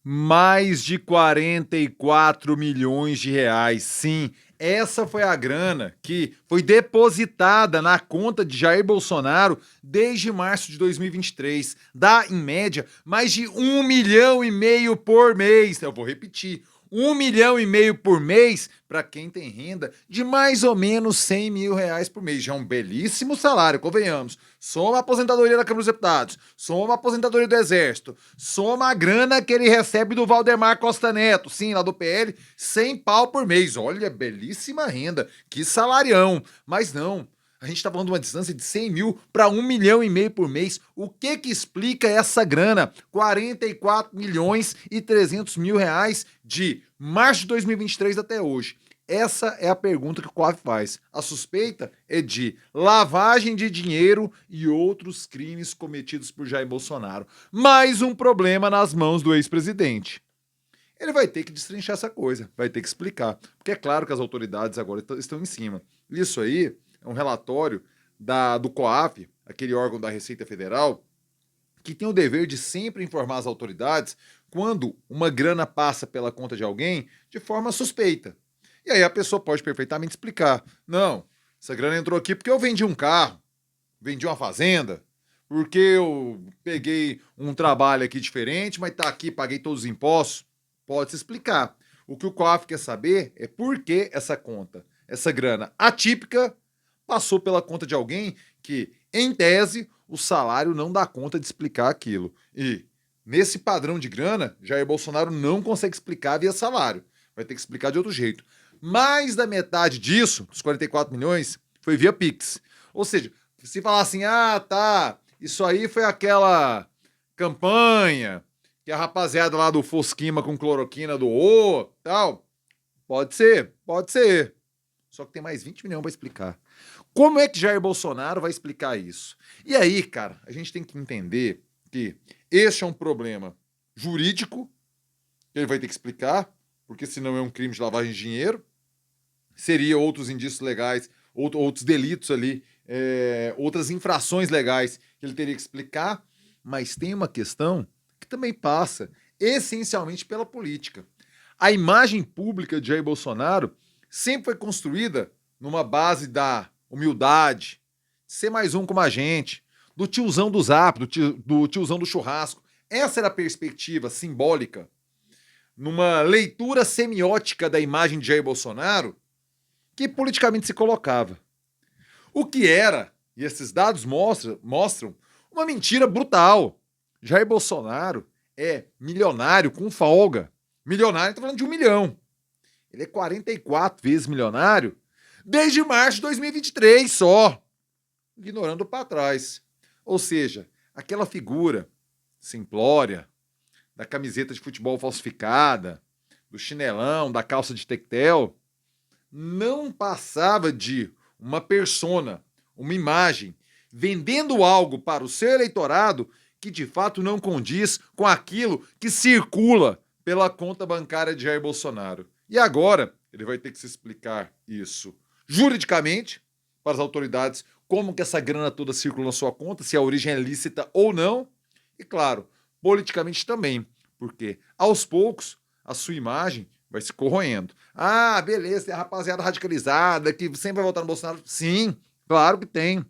Mais de 44 milhões de reais, sim. Essa foi a grana que foi depositada na conta de Jair Bolsonaro desde março de 2023. Dá, em média, mais de 1,5 milhão por mês. Eu vou repetir. 1,5 milhão por mês para quem tem renda de mais ou menos 100 mil reais por mês. Já é um belíssimo salário, convenhamos. Soma a aposentadoria da Câmara dos Deputados, soma a aposentadoria do Exército, soma a grana que ele recebe do Valdemar Costa Neto, sim, lá do PL, 100 pau por mês. Olha, belíssima renda, que salarião. Mas não, a gente está falando de uma distância de 100 mil para 1,5 milhão por mês. O que explica essa grana? 44 milhões e 300 mil reais de março de 2023 até hoje. Essa é a pergunta que o COAF faz. A suspeita é de lavagem de dinheiro e outros crimes cometidos por Jair Bolsonaro. Mais um problema nas mãos do ex-presidente. Ele vai ter que destrinchar essa coisa, vai ter que explicar. Porque é claro que as autoridades agora estão em cima. Isso aí é um relatório do COAF, aquele órgão da Receita Federal, que tem o dever de sempre informar as autoridades quando uma grana passa pela conta de alguém de forma suspeita. E aí a pessoa pode perfeitamente explicar. Não, essa grana entrou aqui porque eu vendi um carro, vendi uma fazenda, porque eu peguei um trabalho aqui diferente, mas tá aqui, paguei todos os impostos. Pode se explicar. O que o COAF quer saber é por que essa conta, essa grana atípica, passou pela conta de alguém que, em tese, o salário não dá conta de explicar aquilo. E, nesse padrão de grana, Jair Bolsonaro não consegue explicar via salário. Vai ter que explicar de outro jeito. Mais da metade disso, dos 44 milhões, foi via Pix. Ou seja, se falar assim, isso aí foi aquela campanha que a rapaziada lá do Fosquima com cloroquina doou, tal, pode ser. Só que tem mais 20 milhões para explicar. Como é que Jair Bolsonaro vai explicar isso? E aí, cara, a gente tem que entender que este é um problema jurídico, que ele vai ter que explicar, porque senão é um crime de lavagem de dinheiro, seria outros indícios legais, outros delitos ali, outras infrações legais que ele teria que explicar, mas tem uma questão que também passa essencialmente pela política. A imagem pública de Jair Bolsonaro sempre foi construída numa base da humildade, ser mais um como a gente, do tiozão do zap, do tiozão do churrasco. Essa era a perspectiva simbólica, numa leitura semiótica da imagem de Jair Bolsonaro, que politicamente se colocava. O que era, e esses dados mostram uma mentira brutal. Jair Bolsonaro é milionário com folga. Milionário, tá falando de 1 milhão. Ele é 44 vezes milionário desde março de 2023 só, ignorando para trás. Ou seja, aquela figura simplória da camiseta de futebol falsificada, do chinelão, da calça de tectel, não passava de uma persona, uma imagem, vendendo algo para o seu eleitorado que de fato não condiz com aquilo que circula pela conta bancária de Jair Bolsonaro. E agora ele vai ter que se explicar isso juridicamente para as autoridades, como que essa grana toda circula na sua conta, se a origem é lícita ou não, e claro, politicamente também, porque aos poucos a sua imagem vai se corroendo. Ah, beleza, tem a rapaziada radicalizada que sempre vai votar no Bolsonaro. Sim, claro que tem.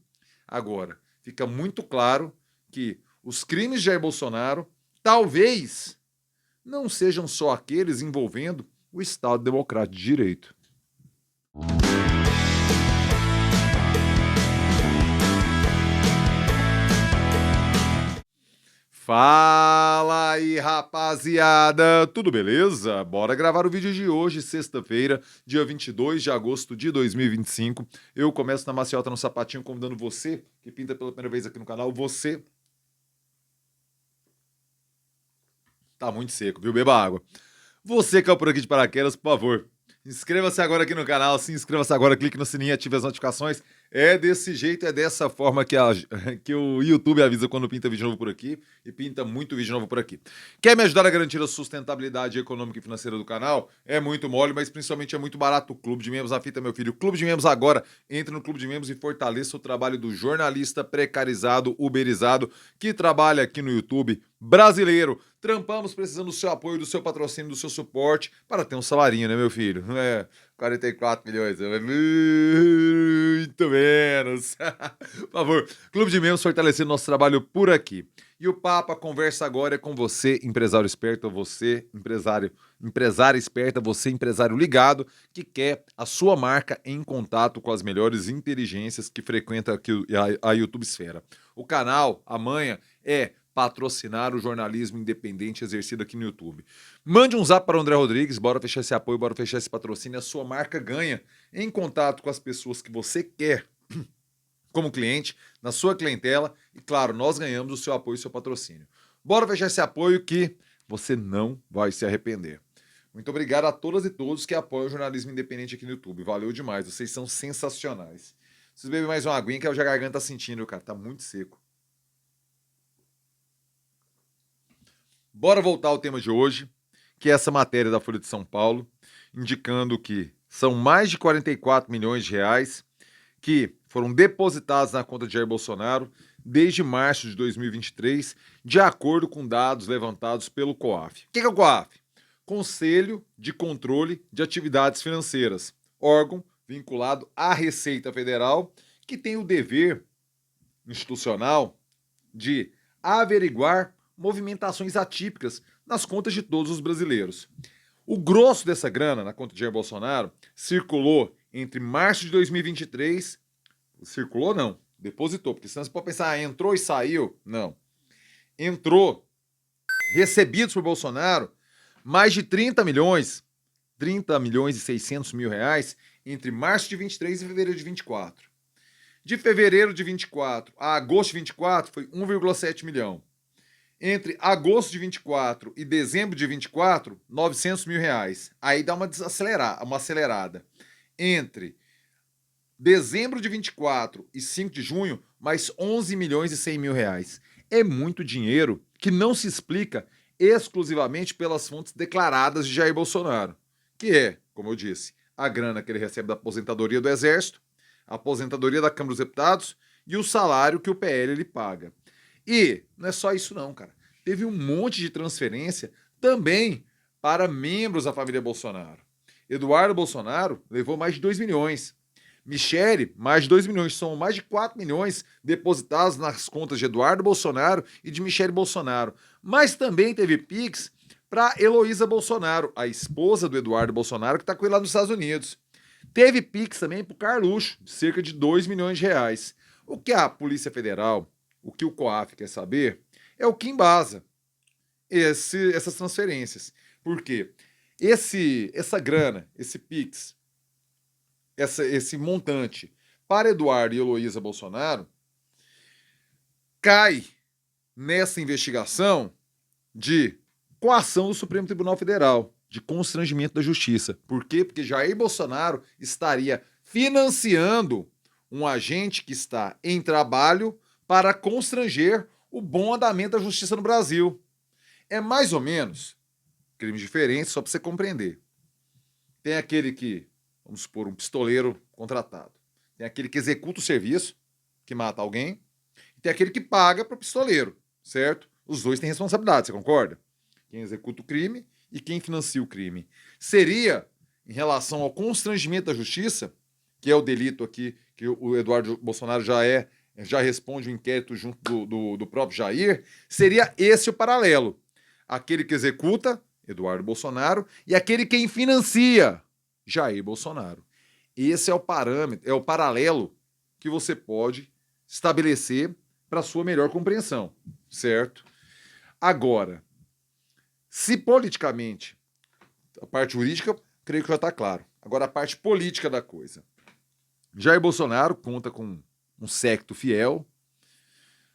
Agora, fica muito claro que os crimes de Jair Bolsonaro talvez não sejam só aqueles envolvendo o Estado Democrático de Direito. Fala aí, rapaziada! Tudo beleza? Bora gravar o vídeo de hoje, sexta-feira, dia 22 de agosto de 2025. Eu começo na maciota no sapatinho, convidando você, que pinta pela primeira vez aqui no canal, você... Tá muito seco, viu? Beba água. Você que é por aqui de paraquedas, por favor, inscreva-se agora aqui no canal, se inscreva-se agora, clique no sininho, ative as notificações. É desse jeito, é dessa forma que o YouTube avisa quando pinta vídeo novo por aqui, e pinta muito vídeo novo por aqui. Quer me ajudar a garantir a sustentabilidade econômica e financeira do canal? É muito mole, mas principalmente é muito barato. O Clube de Membros, a fita, meu filho. O Clube de Membros agora, entre no Clube de Membros e fortaleça o trabalho do jornalista precarizado, uberizado, que trabalha aqui no YouTube brasileiro. Trampamos precisando do seu apoio, do seu patrocínio, do seu suporte para ter um salarinho, né, meu filho? Não é 44 milhões, é muito menos. Por favor, Clube de Membros fortalecendo nosso trabalho por aqui. E o papo, a conversa agora é com você, empresário esperto, você, empresária esperta, você, empresário ligado, que quer a sua marca em contato com as melhores inteligências que frequentam aqui a YouTube Esfera. O canal, a manha, é patrocinar o jornalismo independente exercido aqui no YouTube. Mande um zap para o André Rodrigues, bora fechar esse apoio, bora fechar esse patrocínio. A sua marca ganha em contato com as pessoas que você quer como cliente, na sua clientela, e claro, nós ganhamos o seu apoio e o seu patrocínio. Bora fechar esse apoio que você não vai se arrepender. Muito obrigado a todas e todos que apoiam o jornalismo independente aqui no YouTube. Valeu demais, vocês são sensacionais. Vocês bebem mais uma aguinha que a garganta tá sentindo, cara, tá muito seco. Bora voltar ao tema de hoje, que é essa matéria da Folha de São Paulo, indicando que são mais de 44 milhões de reais que foram depositados na conta de Jair Bolsonaro desde março de 2023, de acordo com dados levantados pelo COAF. O que é o COAF? Conselho de Controle de Atividades Financeiras, órgão vinculado à Receita Federal, que tem o dever institucional de averiguar movimentações atípicas nas contas de todos os brasileiros. O grosso dessa grana na conta de Jair Bolsonaro circulou entre março de 2023, circulou não, depositou, porque senão você pode pensar, entrou e saiu, não. Entrou, recebidos por Bolsonaro, mais de 30 milhões e 600 mil reais entre março de 23 e fevereiro de 24. De fevereiro de 24 a agosto de 24 foi 1,7 milhão. Entre agosto de 24 e dezembro de 24, 900 mil reais. Aí dá uma acelerada. Entre dezembro de 24 e 5 de junho, mais 11 milhões e 100 mil reais. É muito dinheiro que não se explica exclusivamente pelas fontes declaradas de Jair Bolsonaro, que é, como eu disse, a grana que ele recebe da aposentadoria do Exército, a aposentadoria da Câmara dos Deputados e o salário que o PL lhe paga. E não é só isso não, cara. Teve um monte de transferência também para membros da família Bolsonaro. Eduardo Bolsonaro levou mais de 2 milhões. Michele, mais de 2 milhões. São mais de 4 milhões depositados nas contas de Eduardo Bolsonaro e de Michele Bolsonaro. Mas também teve Pix para Heloísa Bolsonaro, a esposa do Eduardo Bolsonaro, que está com ele lá nos Estados Unidos. Teve Pix também para o Carluxo, de cerca de 2 milhões de reais. O que a Polícia Federal, o que o COAF quer saber, é o que embasa essas transferências. Por quê? Essa grana, esse Pix, esse montante para Eduardo e Heloísa Bolsonaro cai nessa investigação de coação do Supremo Tribunal Federal, de constrangimento da justiça. Por quê? Porque Jair Bolsonaro estaria financiando um agente que está em trabalho para constranger o bom andamento da justiça no Brasil. É mais ou menos crimes diferentes, só para você compreender. Tem aquele que, vamos supor, um pistoleiro contratado. Tem aquele que executa o serviço, que mata alguém, e tem aquele que paga para o pistoleiro, certo? Os dois têm responsabilidade, você concorda? Quem executa o crime e quem financia o crime. Seria, em relação ao constrangimento da justiça, que é o delito aqui, que o Eduardo Bolsonaro já responde o inquérito junto do próprio Jair, seria esse o paralelo. Aquele que executa, Eduardo Bolsonaro, e aquele quem financia, Jair Bolsonaro. Esse é o parâmetro, é o paralelo que você pode estabelecer para sua melhor compreensão, certo? Agora, se politicamente, a parte jurídica, creio que já está claro. Agora, a parte política da coisa. Jair Bolsonaro conta com um séquito fiel,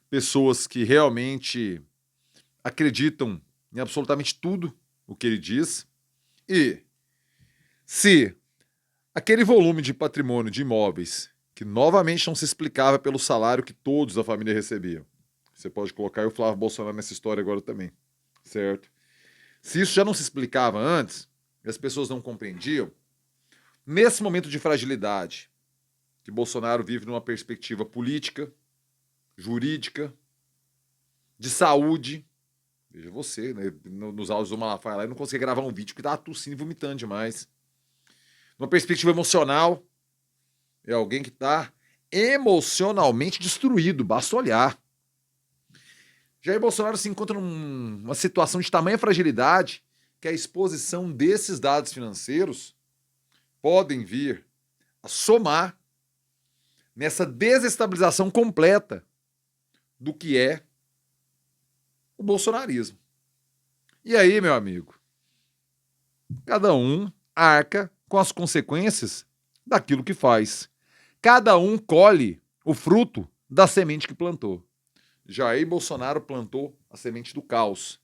pessoas que realmente acreditam em absolutamente tudo o que ele diz. E se aquele volume de patrimônio de imóveis, que novamente não se explicava pelo salário que todos da família recebiam, você pode colocar o Flávio Bolsonaro nessa história agora também, certo? Se isso já não se explicava antes, e as pessoas não compreendiam, nesse momento de fragilidade, que Bolsonaro vive numa perspectiva política, jurídica, de saúde, Veja você, né? Nos áudios do Malafaia lá, eu não conseguia gravar um vídeo porque tava tossindo e vomitando demais. Numa perspectiva emocional, é alguém que tá emocionalmente destruído, basta olhar. Jair Bolsonaro se encontra numa situação de tamanha fragilidade que a exposição desses dados financeiros podem vir a somar nessa desestabilização completa do que é o bolsonarismo. E aí, meu amigo, cada um arca com as consequências daquilo que faz. Cada um colhe o fruto da semente que plantou. Jair Bolsonaro plantou a semente do caos.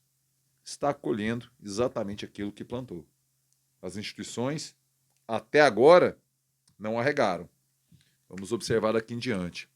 Está colhendo exatamente aquilo que plantou. As instituições, até agora, não arregaram. Vamos observar daqui em diante.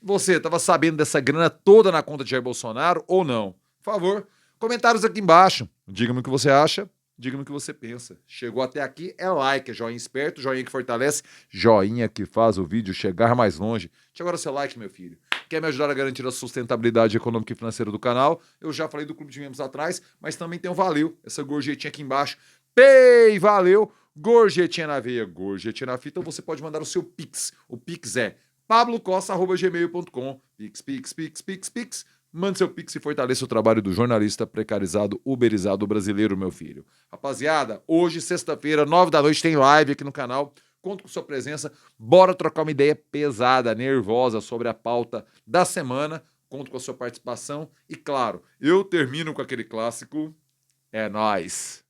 Você estava sabendo dessa grana toda na conta de Jair Bolsonaro ou não? Por favor, comentários aqui embaixo. Diga-me o que você acha, diga-me o que você pensa. Chegou até aqui, é like, é joinha esperto, joinha que fortalece, joinha que faz o vídeo chegar mais longe. Deixa agora o seu like, meu filho. Quer me ajudar a garantir a sustentabilidade econômica e financeira do canal? Eu já falei do Clube de Membros atrás, mas também tem o Valeu, essa gorjetinha aqui embaixo. Pei, valeu! Gorjetinha na veia, gorjetinha na fita, ou você pode mandar o seu Pix. O Pix é pablocosta@gmail.com. Pix. Mande seu Pix e fortaleça o trabalho do jornalista precarizado, uberizado brasileiro, meu filho. Rapaziada, hoje, sexta-feira, 9 da noite, tem live aqui no canal. Conto com sua presença. Bora trocar uma ideia pesada, nervosa sobre a pauta da semana. Conto com a sua participação. E claro, eu termino com aquele clássico. É nóis!